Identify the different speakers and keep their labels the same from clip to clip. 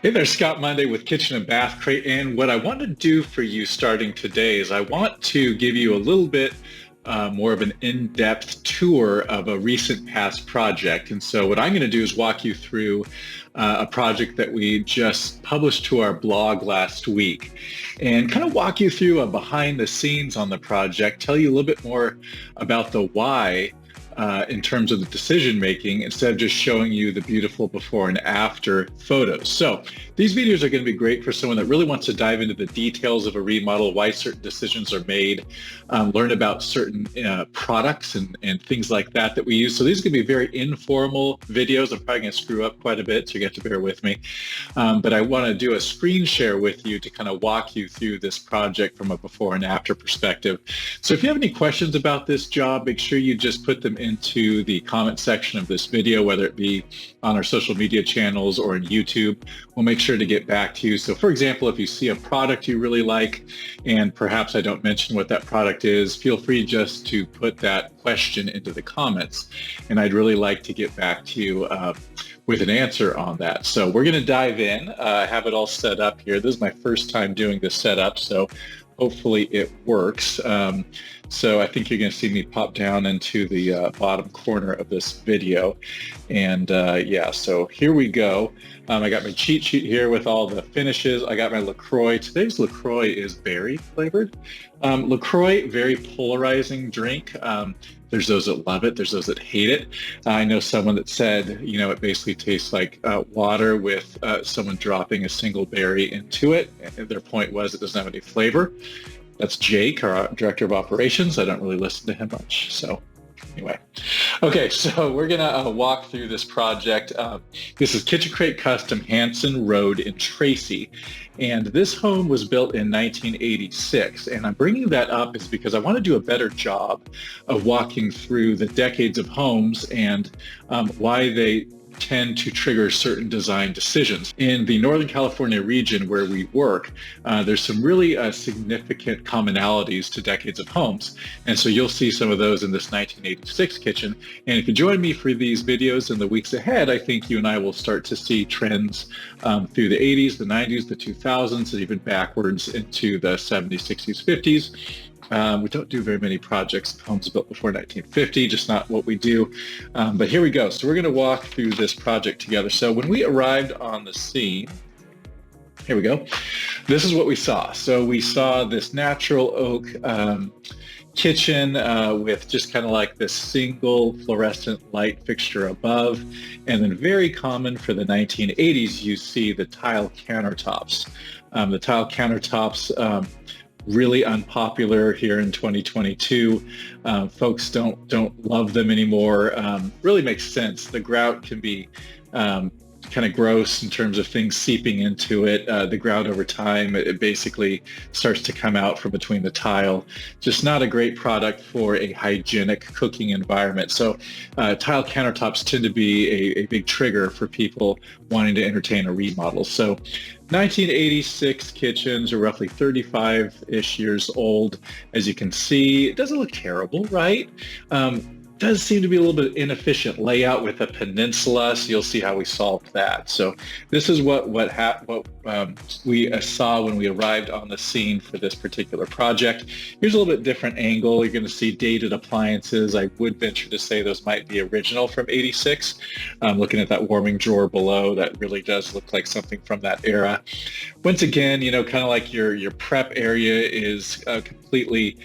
Speaker 1: Hey there, Scott Monday with Kitchen and Bath Crate. And what I want to do for you starting today is I want to give you a little bit more of an in-depth tour of a recent past project. And so what I'm going to do is walk you through a project that we just published to our blog last week and kind of walk you through a behind the scenes on the project, tell you a little bit more about the why in terms of the decision making instead of just showing you the beautiful before and after photos. So these videos are going to be great for someone that really wants to dive into the details of a remodel, why certain decisions are made, learn about certain products and things like that we use. So these are going to be very informal videos. I'm probably going to screw up quite a bit, so you have to bear with me. But I want to do a screen share with you to kind of walk you through this project from a before and after perspective. So if you have any questions about this job, make sure you just put them into the comment section of this video, whether it be on our social media channels or in YouTube. We'll make sure to get back to you. So for example, if you see a product you really like and perhaps I don't mention what that product is, feel free just to put that question into the comments. And I'd really like to get back to you with an answer on that. So we're going to dive in. I have it all set up here. This is my first time doing this setup, so hopefully it works. So I think you're going to see me pop down into the bottom corner of this video. And yeah, so here we go. I got my cheat sheet here with all the finishes. I got my LaCroix. Today's LaCroix is berry flavored. LaCroix, very polarizing drink. There's those that love it. There's those that hate it. I know someone that said, you know, it basically tastes like water with someone dropping a single berry into it. And their point was it doesn't have any flavor. That's Jake, our director of operations. I don't really listen to him much. So anyway, okay, so we're gonna walk through this project. This is kbCRATE Custom Hansen Road in Tracy. And this home was built in 1986. And I'm bringing that up is because I want to do a better job of walking through the decades of homes and why they tend to trigger certain design decisions. In the Northern California region where we work, there's some really significant commonalities to decades of homes. And so you'll see some of those in this 1986 kitchen. And if you join me for these videos in the weeks ahead, I think you and I will start to see trends through the 80s, the 90s, the 2000s, and even backwards into the 70s, 60s, 50s. We don't do very many projects of homes built before 1950, just not what we do. But here we go. So we're going to walk through this project together. So when we arrived on the scene, here we go. This is what we saw. So we saw this natural oak kitchen with just kind of like this single fluorescent light fixture above. And then very common for the 1980s, you see the tile countertops. The tile countertops, really unpopular here in 2022. Folks don't love them anymore. Really makes sense. The grout can be kind of gross in terms of things seeping into it. The grout over time, it basically starts to come out from between the tile. Just not a great product for a hygienic cooking environment. So tile countertops tend to be a big trigger for people wanting to entertain a remodel. So 1986 kitchens are roughly 35-ish years old. As you can see, it doesn't look terrible, right? Does seem to be a little bit inefficient layout with a peninsula, so you'll see how we solved that. So this is what we saw when we arrived on the scene for this particular project. Here's a little bit different angle. You're going to see dated appliances. I would venture to say those might be original from 86. Looking at that warming drawer below, that really does look like something from that era. Once again, you know, kind of like your prep area is completely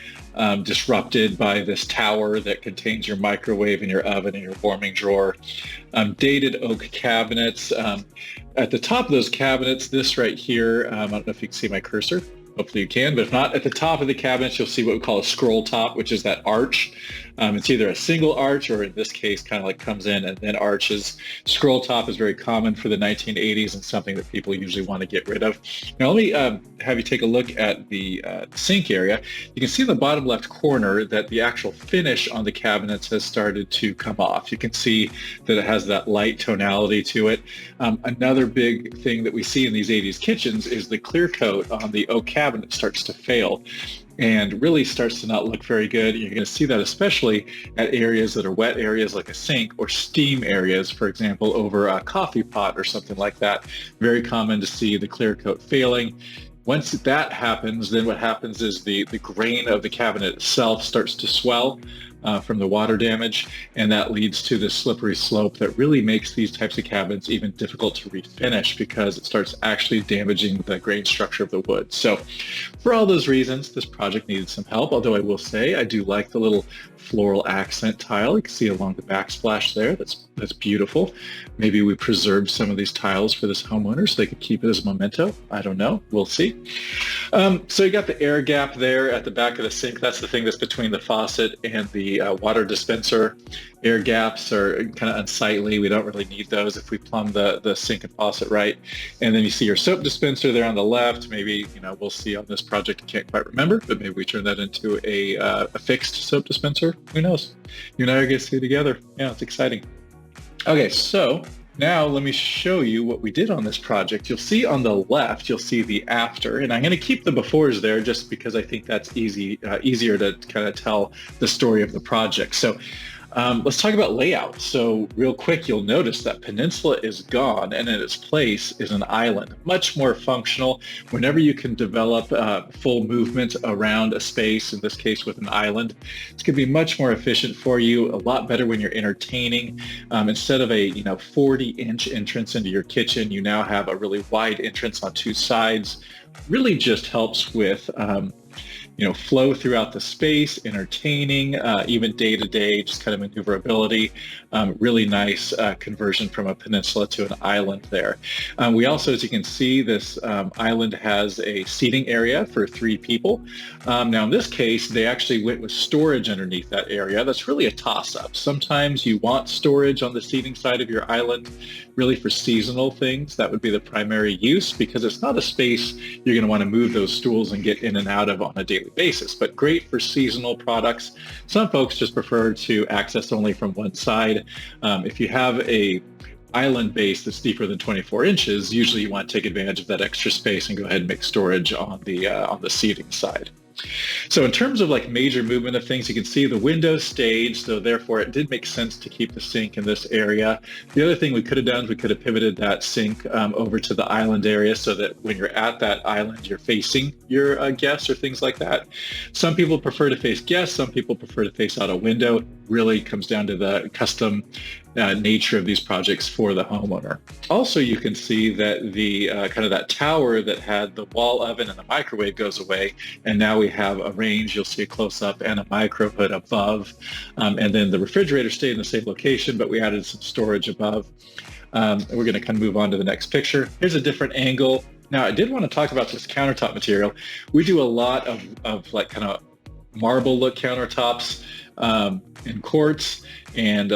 Speaker 1: disrupted by this tower that contains your microwave and your oven and your warming drawer. Dated oak cabinets. At the top of those cabinets, this right here, I don't know if you can see my cursor. Hopefully you can, but if not, at the top of the cabinets, you'll see what we call a scroll top, which is that arch. It's either a single arch or in this case, kind of like comes in and then arches. Scroll top is very common for the 1980s and something that people usually want to get rid of. Now, let me have you take a look at the sink area. You can see in the bottom left corner that the actual finish on the cabinets has started to come off. You can see that it has that light tonality to it. Another big thing that we see in these 80s kitchens is the clear coat on the oak cabinets cabinet starts to fail and really starts to not look very good. You're going to see that especially at areas that are wet areas like a sink, or steam areas, for example, over a coffee pot or something like that. Very common to see the clear coat failing. Once that happens, then what happens is the grain of the cabinet itself starts to swell from the water damage, and that leads to this slippery slope that really makes these types of cabinets even difficult to refinish because it starts actually damaging the grain structure of the wood. So for all those reasons, this project needed some help, although I will say I do like the little floral accent tile. You can see along the backsplash there. That's beautiful. Maybe we preserved some of these tiles for this homeowner so they could keep it as a memento. I don't know. We'll see. So you got the air gap there at the back of the sink. That's the thing that's between the faucet and the water dispenser. Air gaps are kind of unsightly. We don't really need those if we plumb the sink and faucet right. And then you see your soap dispenser there on the left. Maybe, we'll see on this project. I can't quite remember, but maybe we turn that into a fixed soap dispenser. Who knows? You and I are going to see together. Yeah, it's exciting. Okay, so now let me show you what we did on this project. You'll see on the left, you'll see the after, and I'm going to keep the befores there just because I think that's easier to kind of tell the story of the project. So let's talk about layout. So real quick, you'll notice that peninsula is gone, and in its place is an island. Much more functional. Whenever you can develop full movement around a space, in this case with an island, it's going to be much more efficient for you, a lot better when you're entertaining. Instead of a 40-inch entrance into your kitchen, you now have a really wide entrance on two sides. Really just helps with flow throughout the space, entertaining, even day-to-day, just kind of maneuverability. Really nice conversion from a peninsula to an island there. We also, as you can see, this island has a seating area for 3 people. Now, in this case, they actually went with storage underneath that area. That's really a toss-up. Sometimes you want storage on the seating side of your island, really for seasonal things. That would be the primary use because it's not a space you're going to want to move those stools and get in and out of on a daily basis, but great for seasonal products. Some folks just prefer to access only from one side. If you have a island base that's deeper than 24 inches, usually you want to take advantage of that extra space and go ahead and make storage on the seating side. So in terms of major movement of things, you can see the window stayed, so therefore it did make sense to keep the sink in this area. The other thing we could have done is we could have pivoted that sink over to the island area so that when you're at that island, you're facing your guests or things like that. Some people prefer to face guests, some people prefer to face out a window. Really comes down to the custom nature of these projects for the homeowner. Also, you can see that the kind of that tower that had the wall oven and the microwave goes away, and now we have a range. You'll see a close-up and a micro hood above, and then the refrigerator stayed in the same location, but we added some storage above. And we're going to kind of move on to the next picture. Here's a different angle. Now, I did want to talk about this countertop material. We do a lot of kind of marble look countertops in quartz and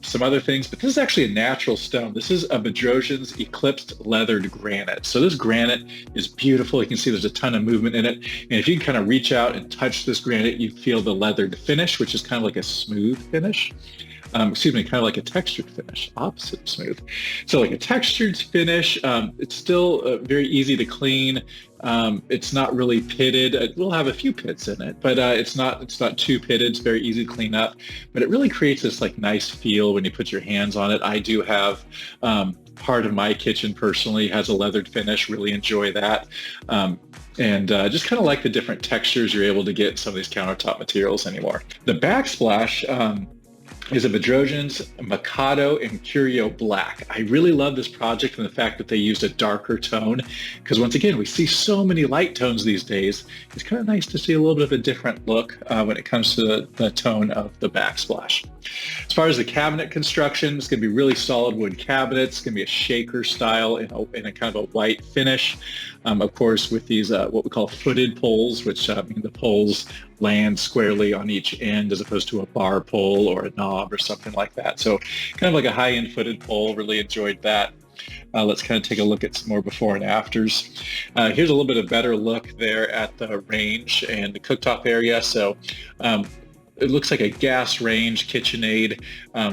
Speaker 1: some other things, but this is actually a natural stone. This is a Bedrosian's Eclipsed Leathered Granite. So this granite is beautiful. You can see there's a ton of movement in it. And if you can kind of reach out and touch this granite, you feel the leathered finish, which is kind of like a smooth finish. Kind of like a textured finish, opposite of smooth. So like a textured finish, it's still very easy to clean. It's not really pitted. It will have a few pits in it, but it's not too pitted. It's very easy to clean up, but it really creates this nice feel when you put your hands on it. I do have part of my kitchen personally has a leathered finish. Really enjoy that. And just kind of like the different textures you're able to get in some of these countertop materials anymore. The backsplash is a Bedrosian's Mikado and Curio Black. I really love this project and the fact that they used a darker tone, because once again, we see so many light tones these days. It's kind of nice to see a little bit of a different look when it comes to the tone of the backsplash. As far as the cabinet construction, it's going to be really solid wood cabinets. It's going to be a shaker style in a kind of a white finish. Of course, with these what we call footed poles, which mean the poles land squarely on each end as opposed to a bar pole or a knob or something like that. So kind of like a high-end footed pole. Really enjoyed that. Let's kind of take a look at some more before and afters. Here's a little bit of better look there at the range and the cooktop area. So it looks like a gas range KitchenAid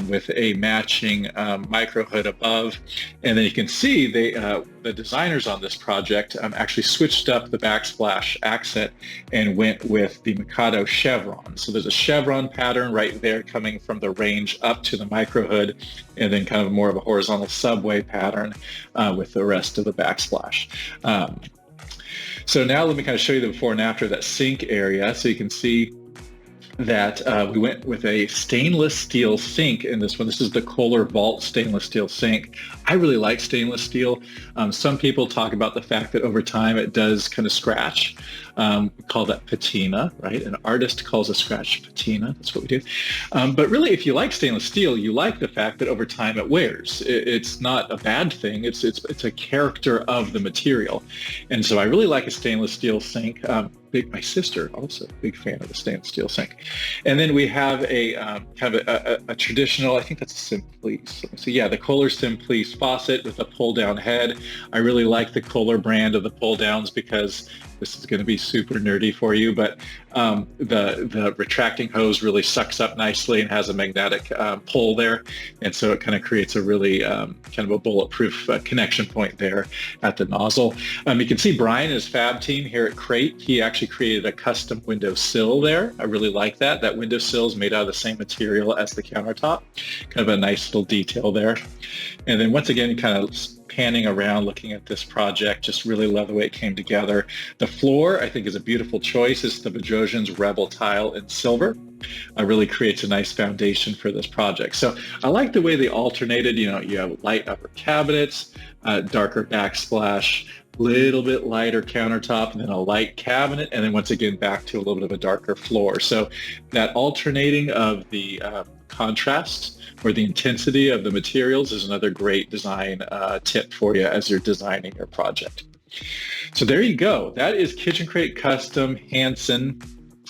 Speaker 1: with a matching micro hood above. And then you can see the designers on this project actually switched up the backsplash accent and went with the Mikado chevron. So there's a chevron pattern right there coming from the range up to the micro hood, and then kind of more of a horizontal subway pattern with the rest of the backsplash. So now let me kind of show you the before and after that sink area. So you can see that we went with a stainless steel sink in this one. This is the Kohler Vault stainless steel sink. I really like stainless steel. Some people talk about the fact that over time it does kind of scratch. We call that patina, right? An artist calls a scratch patina. That's what we do. But really, if you like stainless steel, you like the fact that over time it wears. It's not a bad thing. It's a character of the material. And so I really like a stainless steel sink. My sister also a big fan of the stainless steel sink. And then we have a kind of a traditional, I think that's a Simplice. So yeah, the Kohler Simplice faucet with a pull down head. I really like the Kohler brand of the pull downs because this is going to be super nerdy for you, but the retracting hose really sucks up nicely and has a magnetic pull there. And so it kind of creates a really kind of a bulletproof connection point there at the nozzle. You can see Brian and his fab team here at kbCRATE. He actually created a custom window sill there. I really like that. That window sill is made out of the same material as the countertop. Kind of a nice little detail there. And then once again, kind of panning around looking at this project, just really love the way it came together. The floor, I think, is a beautiful choice. It's the Bedrosian's Rebel tile in silver. It really creates a nice foundation for this project. So I like the way they alternated. You know, you have light upper cabinets, darker backsplash, little bit lighter countertop, and then a light cabinet, and then once again back to a little bit of a darker floor. So that alternating of the contrast or the intensity of the materials is another great design tip for you as you're designing your project. So there you go. That is kbCRATE Custom Hansen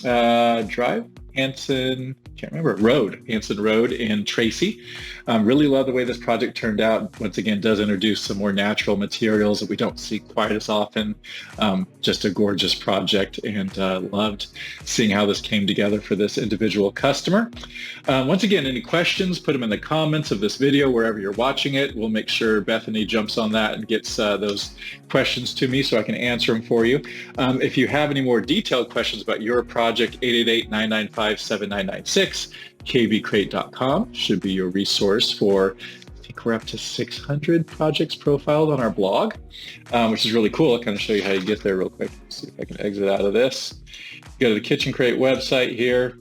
Speaker 1: Drive. Hansen Road in Tracy. Really love the way this project turned out. Once again, does introduce some more natural materials that we don't see quite as often. Just a gorgeous project, and loved seeing how this came together for this individual customer. Once again, any questions, put them in the comments of this video wherever you're watching it. We'll make sure Bethany jumps on that and gets those questions to me so I can answer them for you. If you have any more detailed questions about your project, 888-995-7996. kbCRATE.com should be your resource for, I think we're up to 600 projects profiled on our blog, which is really cool. I'll kind of show you how you get there real quick. Let's see if I can exit out of this. Go to the kbCRATE website here.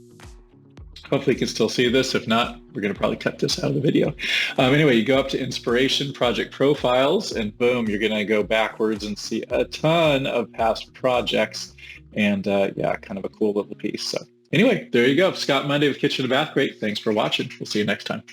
Speaker 1: Hopefully you can still see this. If not, we're going to probably cut this out of the video. Anyway, you go up to Inspiration, Project Profiles, and boom, you're going to go backwards and see a ton of past projects. And yeah, kind of a cool little piece. So anyway, there you go. Scott Monday with Kitchen and Bath. Great. Thanks for watching. We'll see you next time.